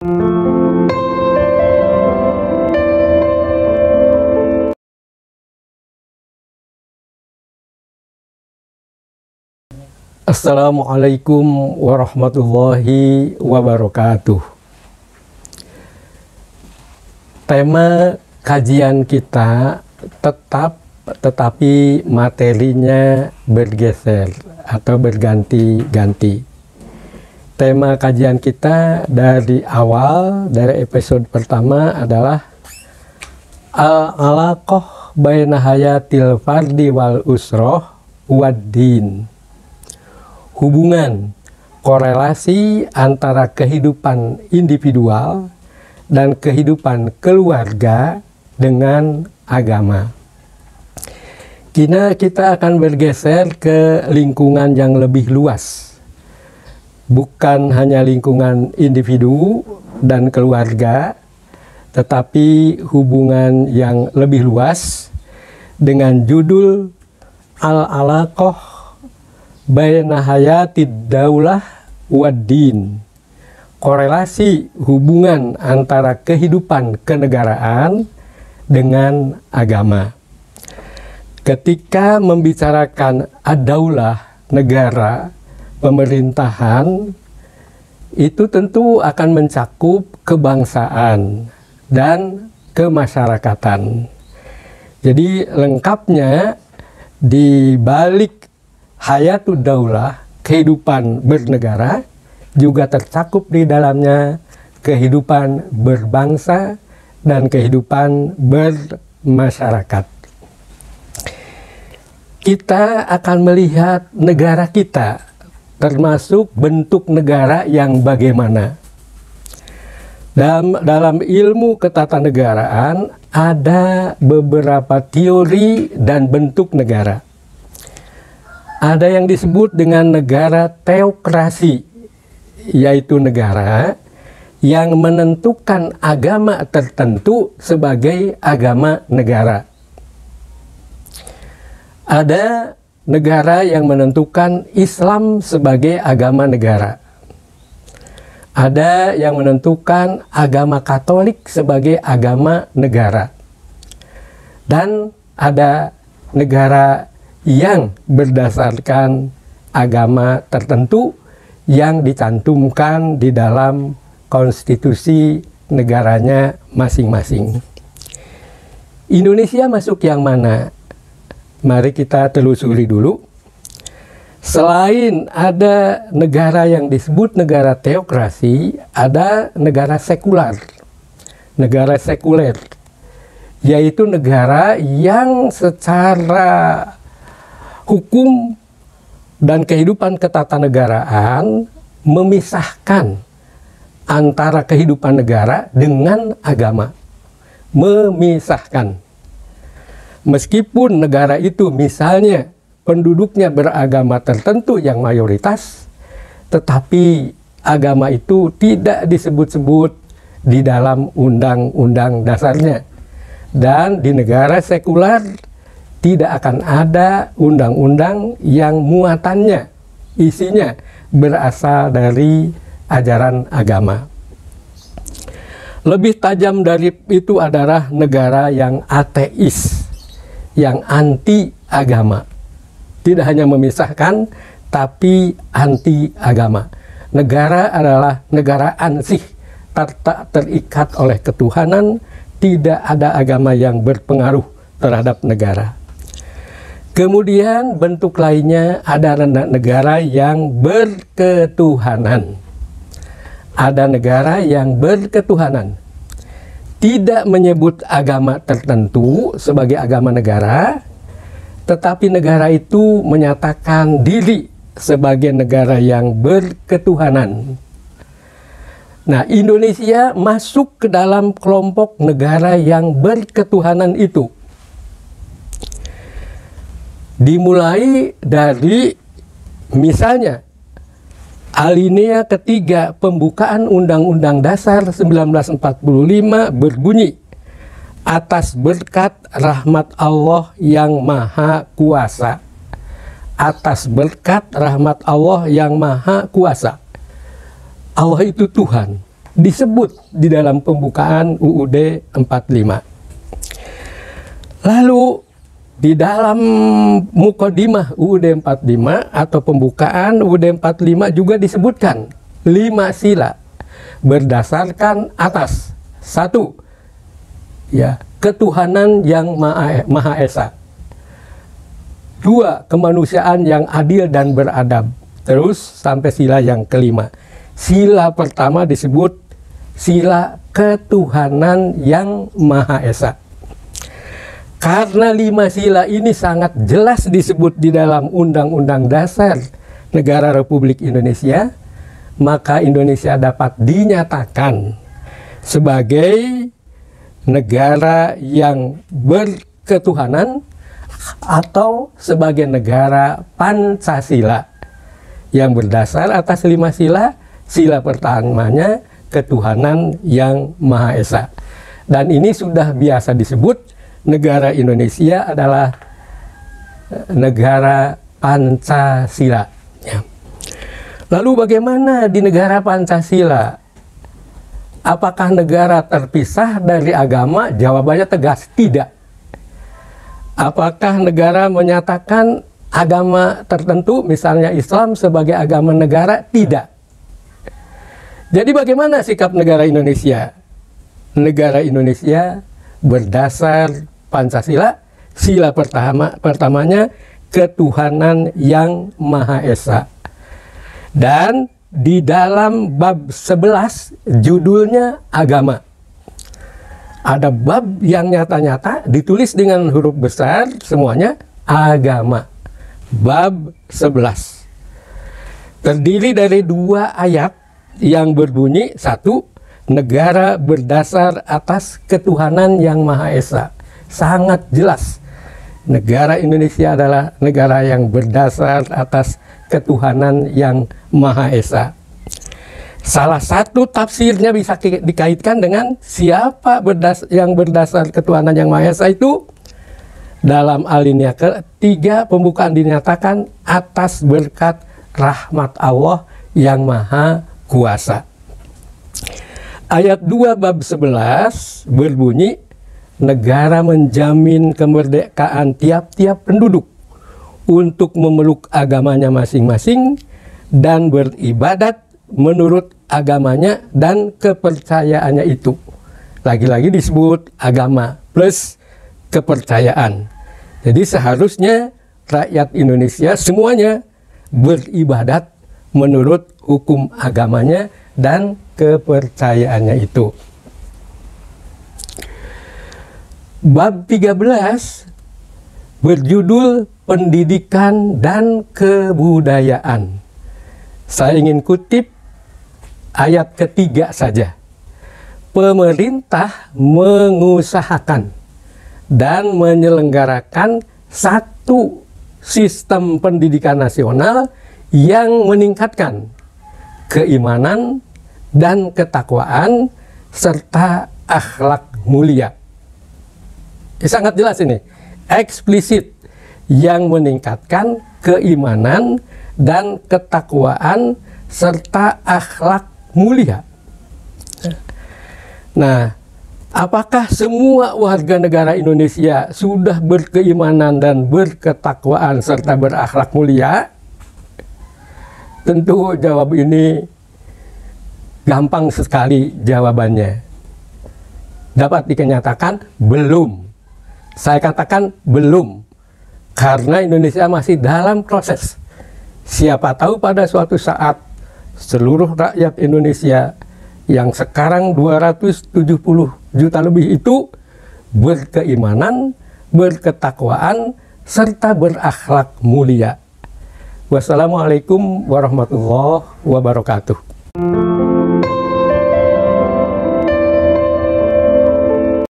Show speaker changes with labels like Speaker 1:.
Speaker 1: Assalamualaikum warahmatullahi wabarakatuh. Tema kajian kita tetapi materinya bergeser atau berganti-ganti. Tema kajian kita dari awal, dari episode pertama adalah al-alaqah baina hayatil fardi wal usroh wad-din. Hubungan, korelasi antara kehidupan individual dan kehidupan keluarga dengan agama. Kini kita akan bergeser ke lingkungan yang lebih luas. Bukan hanya lingkungan individu dan keluarga, tetapi hubungan yang lebih luas dengan judul Al-Alaqah baina hayatid daulah wad-din. Korelasi hubungan antara kehidupan kenegaraan dengan agama. Ketika membicarakan ad-daulah, negara, pemerintahan, itu tentu akan mencakup kebangsaan dan kemasyarakatan. Jadi lengkapnya di balik hayatud daulah, kehidupan bernegara, juga tercakup di dalamnya kehidupan berbangsa dan kehidupan bermasyarakat. Kita akan melihat negara kita, termasuk bentuk negara yang bagaimana. Dalam ilmu ketatanegaraan ada beberapa teori dan bentuk negara. Ada yang disebut dengan negara teokrasi, yaitu negara yang menentukan agama tertentu sebagai agama negara. Ada negara yang menentukan Islam sebagai agama negara. Ada yang menentukan agama Katolik sebagai agama negara. Dan ada negara yang berdasarkan agama tertentu yang dicantumkan di dalam konstitusi negaranya masing-masing. Indonesia masuk yang mana? Mari kita telusuri dulu. Selain ada negara yang disebut negara teokrasi, ada negara sekular. Negara sekuler, yaitu negara yang secara hukum dan kehidupan ketatanegaraan memisahkan antara kehidupan negara dengan agama. Memisahkan. Meskipun negara itu misalnya penduduknya beragama tertentu yang mayoritas, tetapi agama itu tidak disebut-sebut di dalam undang-undang dasarnya. Dan di negara sekular tidak akan ada undang-undang yang muatannya, isinya berasal dari ajaran agama. Lebih tajam dari itu adalah negara yang ateis, yang anti agama. Tidak hanya memisahkan, tapi anti agama. Negara adalah negara ansih, tak terikat oleh ketuhanan, tidak ada agama yang berpengaruh terhadap negara. Kemudian bentuk lainnya ada negara yang berketuhanan. Ada negara yang berketuhanan. Tidak menyebut agama tertentu sebagai agama negara, tetapi negara itu menyatakan diri sebagai negara yang berketuhanan. Nah, Indonesia masuk ke dalam kelompok negara yang berketuhanan itu. Dimulai dari misalnya alinea ketiga pembukaan Undang-Undang Dasar 1945 berbunyi, atas berkat rahmat Allah yang Maha Kuasa. Atas berkat rahmat Allah yang Maha Kuasa. Allah itu Tuhan. disebut di dalam pembukaan UUD 45. Lalu di dalam mukodimah UUD 45 atau pembukaan UUD 45 juga disebutkan 5 sila berdasarkan atas: 1. Ya, ketuhanan yang Maha Esa. 2. Kemanusiaan yang adil dan beradab. Terus sampai sila yang kelima. Sila pertama disebut sila ketuhanan yang Maha Esa. Karena 5 sila ini sangat jelas disebut di dalam Undang-Undang Dasar Negara Republik Indonesia, maka Indonesia dapat dinyatakan sebagai negara yang berketuhanan atau sebagai negara Pancasila yang berdasar atas 5 sila. Sila pertamanya ketuhanan yang Maha Esa. Dan ini sudah biasa disebut negara Indonesia adalah negara Pancasila. Ya. Lalu bagaimana di negara Pancasila? Apakah negara terpisah dari agama? Jawabannya tegas, tidak. Apakah negara menyatakan agama tertentu, misalnya Islam, sebagai agama negara? Tidak. Jadi bagaimana sikap negara Indonesia? Negara Indonesia berdasar Pancasila, sila pertamanya ketuhanan yang Maha Esa. Dan di dalam bab 11 judulnya agama. Ada bab yang nyata-nyata ditulis dengan huruf besar semuanya agama. Bab 11. Terdiri dari 2 ayat yang berbunyi: 1. Negara berdasar atas ketuhanan yang Maha Esa. Sangat jelas. Negara Indonesia adalah negara yang berdasar atas ketuhanan yang Maha Esa. Salah satu tafsirnya bisa dikaitkan dengan siapa yang berdasar ketuhanan yang Maha Esa itu. Dalam alinea ketiga pembukaan dinyatakan atas berkat rahmat Allah yang Maha Kuasa. Ayat 2 bab 11 berbunyi, negara menjamin kemerdekaan tiap-tiap penduduk untuk memeluk agamanya masing-masing dan beribadat menurut agamanya dan kepercayaannya itu. Lagi-lagi disebut agama plus kepercayaan. Jadi seharusnya rakyat Indonesia semuanya beribadat menurut hukum agamanya dan kepercayaannya itu. Bab 13 berjudul Pendidikan dan Kebudayaan. Saya ingin kutip ayat ketiga saja. Pemerintah mengusahakan dan menyelenggarakan satu sistem pendidikan nasional yang meningkatkan keimanan dan ketakwaan serta akhlak mulia. Sangat jelas ini, eksplisit, yang meningkatkan keimanan dan ketakwaan serta akhlak mulia. Nah, apakah semua warga negara Indonesia sudah berkeimanan dan berketakwaan serta berakhlak mulia? Tentu jawab ini gampang sekali jawabannya. Dapat dinyatakan belum. Saya katakan belum, karena Indonesia masih dalam proses. Siapa tahu pada suatu saat seluruh rakyat Indonesia yang sekarang 270 juta lebih itu berkeimanan, berketakwaan, serta berakhlak mulia. Wassalamualaikum warahmatullahi wabarakatuh.